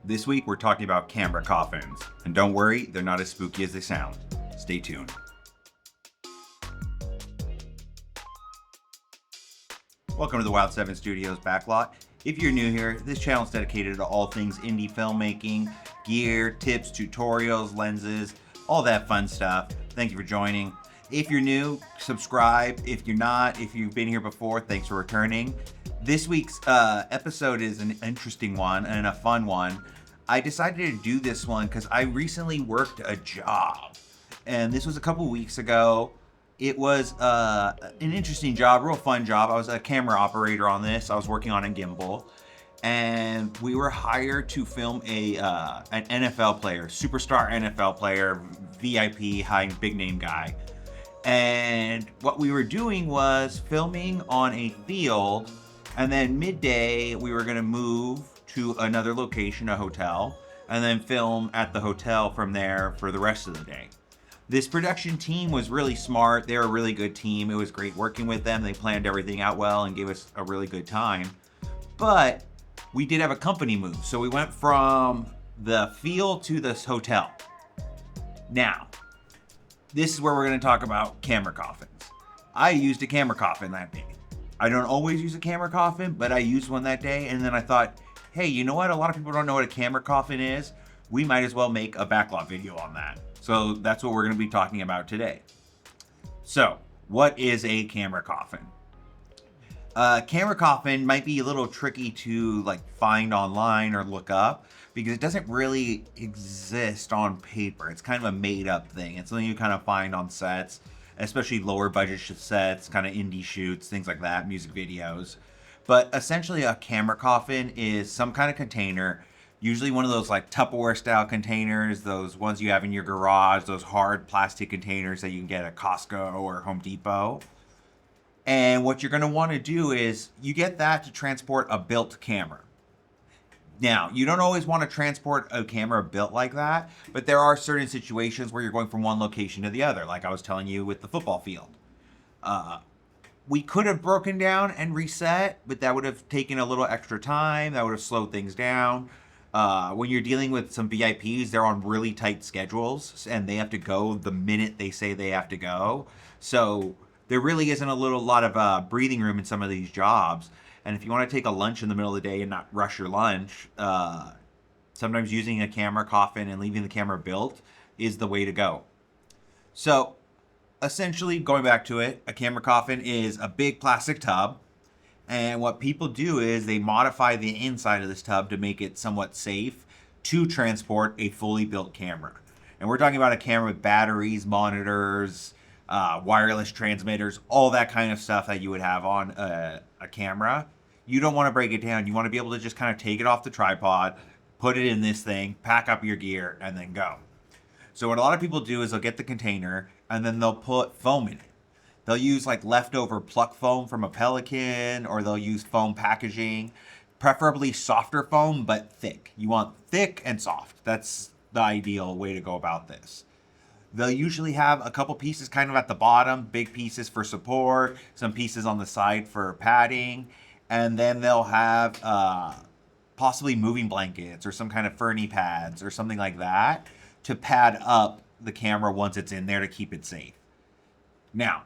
This week we're talking about camera coffins. And don't worry, they're not as spooky as they sound. Stay tuned. Welcome to the Wild 7 Studios Backlot. If you're new here, this channel is dedicated to all things indie filmmaking, gear, tips, tutorials, lenses, all that fun stuff. Thank you for joining. If you're new, subscribe. If you're not, if you've been here before, thanks for returning. This week's episode is an interesting one and a fun one. I decided to do this one because I recently worked a job, and this was a couple weeks ago. It was an interesting job, real fun job. I was a camera operator on this. I was working on a gimbal, and we were hired to film an NFL player, superstar NFL player, VIP, high big name guy. And what we were doing was filming on a field, and then midday we were going to move to another location, a hotel, and then film at the hotel from there for the rest of the day. This production team was really smart. They're a really good team. It was great working with them. They planned everything out well and gave us a really good time. But we did have a company move. So we went from the field to this hotel. Now, this is where we're going to talk about camera coffins. I used a camera coffin that day. I don't always use a camera coffin, but I used one that day. And then I thought, hey, you know what? A lot of people don't know what a camera coffin is. We might as well make a backlot video on that. So that's what we're going to be talking about today. So, what is a camera coffin? Camera coffin might be a little tricky to find online or look up because it doesn't really exist on paper. It's kind of a made up thing. It's something you kind of find on sets, especially lower budget sets, kind of indie shoots, things like that, music videos. But essentially a camera coffin is some kind of container, usually one of those Tupperware style containers, those ones you have in your garage, those hard plastic containers that you can get at Costco or Home Depot. And what you're going to want to do is you get that to transport a built camera. Now, you don't always want to transport a camera built like that, but there are certain situations where you're going from one location to the other, like I was telling you with the football field. We could have broken down and reset, but that would have taken a little extra time. That would have slowed things down. When you're dealing with some VIPs, they're on really tight schedules and they have to go the minute they say they have to go. So there really isn't a lot of breathing room in some of these jobs. And if you want to take a lunch in the middle of the day and not rush your lunch, sometimes using a camera coffin and leaving the camera built is the way to go. So essentially, going back to it, a camera coffin is a big plastic tub. And what people do is they modify the inside of this tub to make it somewhat safe to transport a fully built camera. And we're talking about a camera with batteries, monitors, wireless transmitters, all that kind of stuff that you would have on a camera. You don't want to break it down. You want to be able to just kind of take it off the tripod, put it in this thing, pack up your gear, and then go. So what a lot of people do is they'll get the container and then they'll put foam in it. They'll use leftover pluck foam from a Pelican, or they'll use foam packaging, preferably softer foam, but thick. You want thick and soft. That's the ideal way to go about this. They'll usually have a couple pieces kind of at the bottom, big pieces for support, some pieces on the side for padding, and then they'll have possibly moving blankets or some kind of ferny pads or something like that to pad up the camera once it's in there to keep it safe. Now,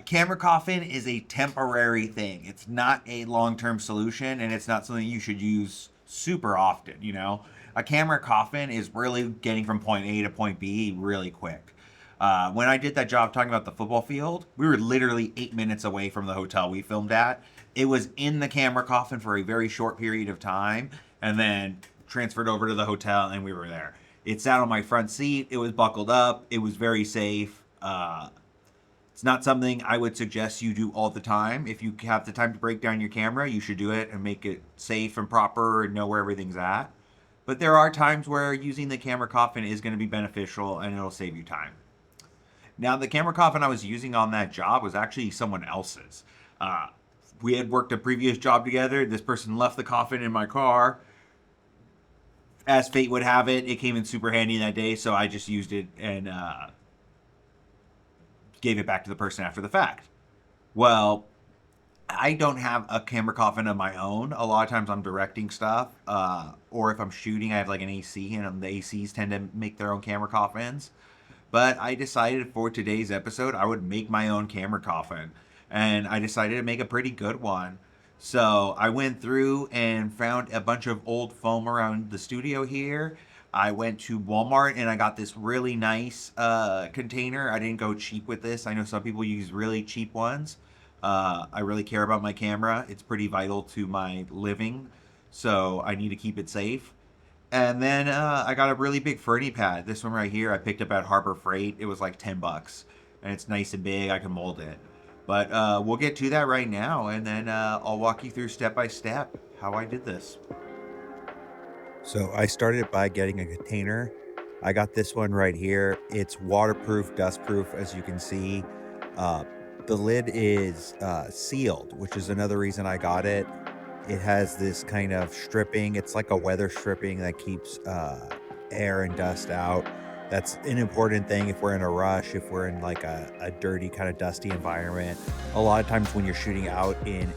camera coffin is a temporary thing. It's not a long-term solution, and it's not something you should use super often, A camera coffin is really getting from point A to point B really quick. When I did that job talking about the football field, we were literally 8 minutes away from the hotel we filmed at. It was in the camera coffin for a very short period of time, and then transferred over to the hotel, and we were there. It sat on my front seat. It was buckled up. It was very safe. It's not something I would suggest you do all the time. If you have the time to break down your camera, you should do it and make it safe and proper and know where everything's at. But there are times where using the camera coffin is going to be beneficial and it'll save you time. Now, the camera coffin I was using on that job was actually someone else's. We had worked a previous job together. This person left the coffin in my car. As fate would have it, it came in super handy that day, so I just used it and gave it back to the person after the fact. Well, I don't have a camera coffin of my own. A lot of times I'm directing stuff, or if I'm shooting, I have like an AC, and the ACs tend to make their own camera coffins. But I decided for today's episode, I would make my own camera coffin. And I decided to make a pretty good one. So I went through and found a bunch of old foam around the studio here. I went to Walmart and I got this really nice container. I didn't go cheap with this. I know some people use really cheap ones. I really care about my camera. It's pretty vital to my living. So I need to keep it safe. And then I got a really big Fernie pad. This one right here I picked up at Harbor Freight. It was like 10 bucks. And it's nice and big. I can mold it. But we'll get to that right now. And then I'll walk you through step by step how I did this. So I started by getting a container. I got this one right here. It's waterproof, dustproof, as you can see. The lid is sealed, which is another reason I got it. It has this kind of stripping. It's like a weather stripping that keeps air and dust out. That's an important thing if we're in a rush, if we're in like a dirty, kind of dusty environment. A lot of times when you're shooting out in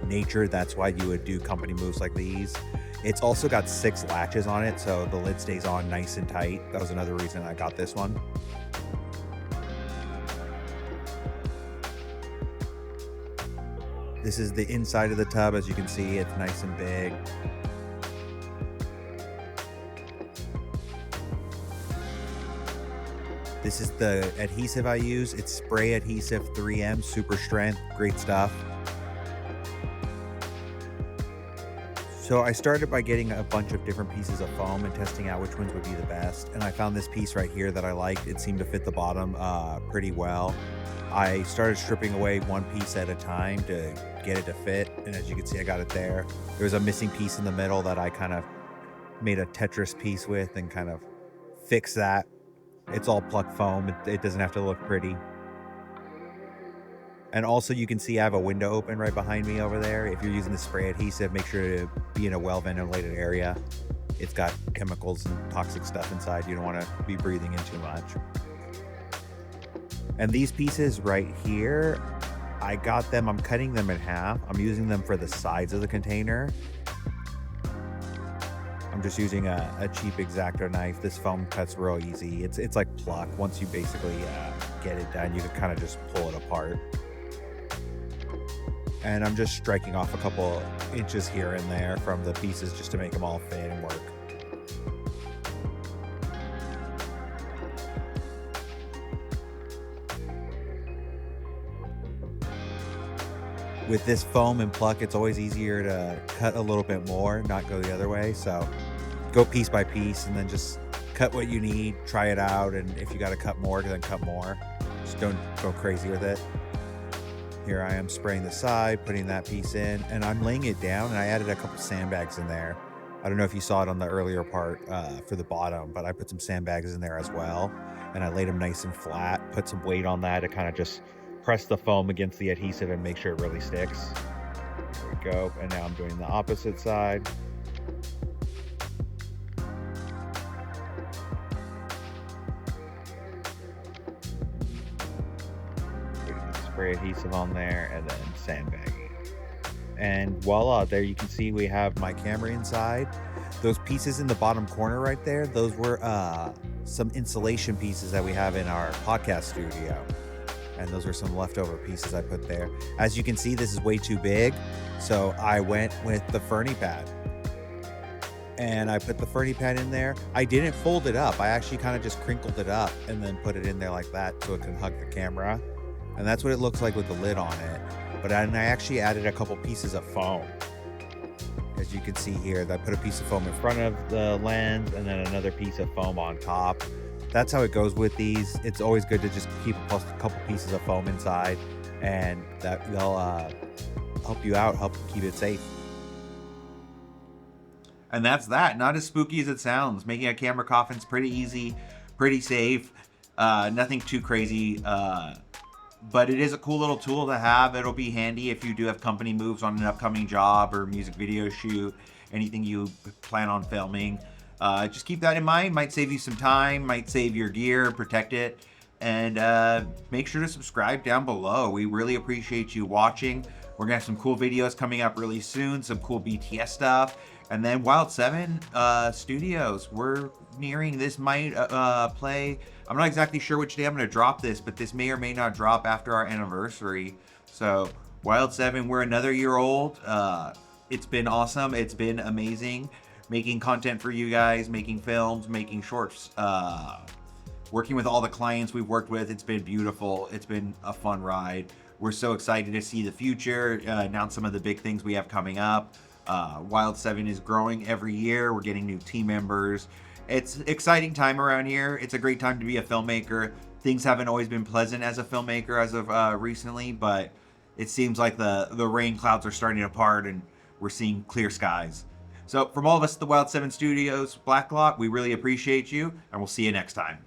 nature, that's why you would do company moves like these. It's also got 6 latches on it, so the lid stays on nice and tight. That was another reason I got this one. This is the inside of the tub. As you can see, it's nice and big. This is the adhesive I use. It's spray adhesive 3M, super strength, great stuff. So I started by getting a bunch of different pieces of foam and testing out which ones would be the best. And I found this piece right here that I liked. It seemed to fit the bottom pretty well. I started stripping away one piece at a time to get it to fit. And as you can see, I got it there. There was a missing piece in the middle that I kind of made a Tetris piece with and kind of fixed that. It's all plucked foam. It doesn't have to look pretty. And also you can see I have a window open right behind me over there. If you're using the spray adhesive, make sure to be in a well-ventilated area. It's got chemicals and toxic stuff inside. You don't want to be breathing in too much. And these pieces right here, I got them, I'm cutting them in half. I'm using them for the sides of the container. I'm just using a cheap X-Acto knife. This foam cuts real easy. It's like pluck. Once you basically get it done, you can kind of just pull it apart. And I'm just striking off a couple inches here and there from the pieces just to make them all fit and work. With this foam and pluck, it's always easier to cut a little bit more, not go the other way. So go piece by piece and then just cut what you need, try it out. And if you got to cut more, then cut more. Just don't go crazy with it. Here I am spraying the side, putting that piece in, and I'm laying it down, and I added a couple sandbags in there. I don't know if you saw it on the earlier part for the bottom, but I put some sandbags in there as well, and I laid them nice and flat, put some weight on that to kind of just press the foam against the adhesive and make sure it really sticks. There we go, and now I'm doing the opposite side. Spray adhesive on there and then sandbagging. And voila, there you can see we have my camera inside. Those pieces in the bottom corner right there, those were some insulation pieces that we have in our podcast studio. And those are some leftover pieces I put there. As you can see, this is way too big, so I went with the Fernie pad. And I put the Fernie pad in there. I didn't fold it up. I actually kind of just crinkled it up and then put it in there like that so it can hug the camera. And that's what it looks like with the lid on it. But I actually added a couple pieces of foam. As you can see here, I put a piece of foam in front of the lens and then another piece of foam on top. That's how it goes with these. It's always good to just keep a couple pieces of foam inside, and that will help you out, help keep it safe. And that's that. Not as spooky as it sounds. Making a camera coffin's pretty easy, pretty safe, nothing too crazy. But it is a cool little tool to have. It'll be handy if you do have company moves on an upcoming job or music video shoot, anything you plan on filming. Just keep that in mind. Might save you some time, might save your gear, protect it. And make sure to subscribe down below. We really appreciate you watching. We're gonna have some cool videos coming up really soon, some cool BTS stuff. And then Wild 7 Studios, we're nearing, this might play, I'm not exactly sure which day I'm gonna drop this, but this may or may not drop after our anniversary. So Wild 7, we're another year old. It's been awesome, it's been amazing making content for you guys, making films, making shorts, working with all the clients we've worked with. It's been beautiful. It's been a fun ride. We're so excited to see the future, announce some of the big things we have coming up. Wild 7 is growing every year. We're getting new team members. It's an exciting time around here. It's a great time to be a filmmaker. Things haven't always been pleasant as a filmmaker as of recently, but it seems like the rain clouds are starting to part and we're seeing clear skies. So from all of us at the Wild 7 Studios Backlot, we really appreciate you, and we'll see you next time.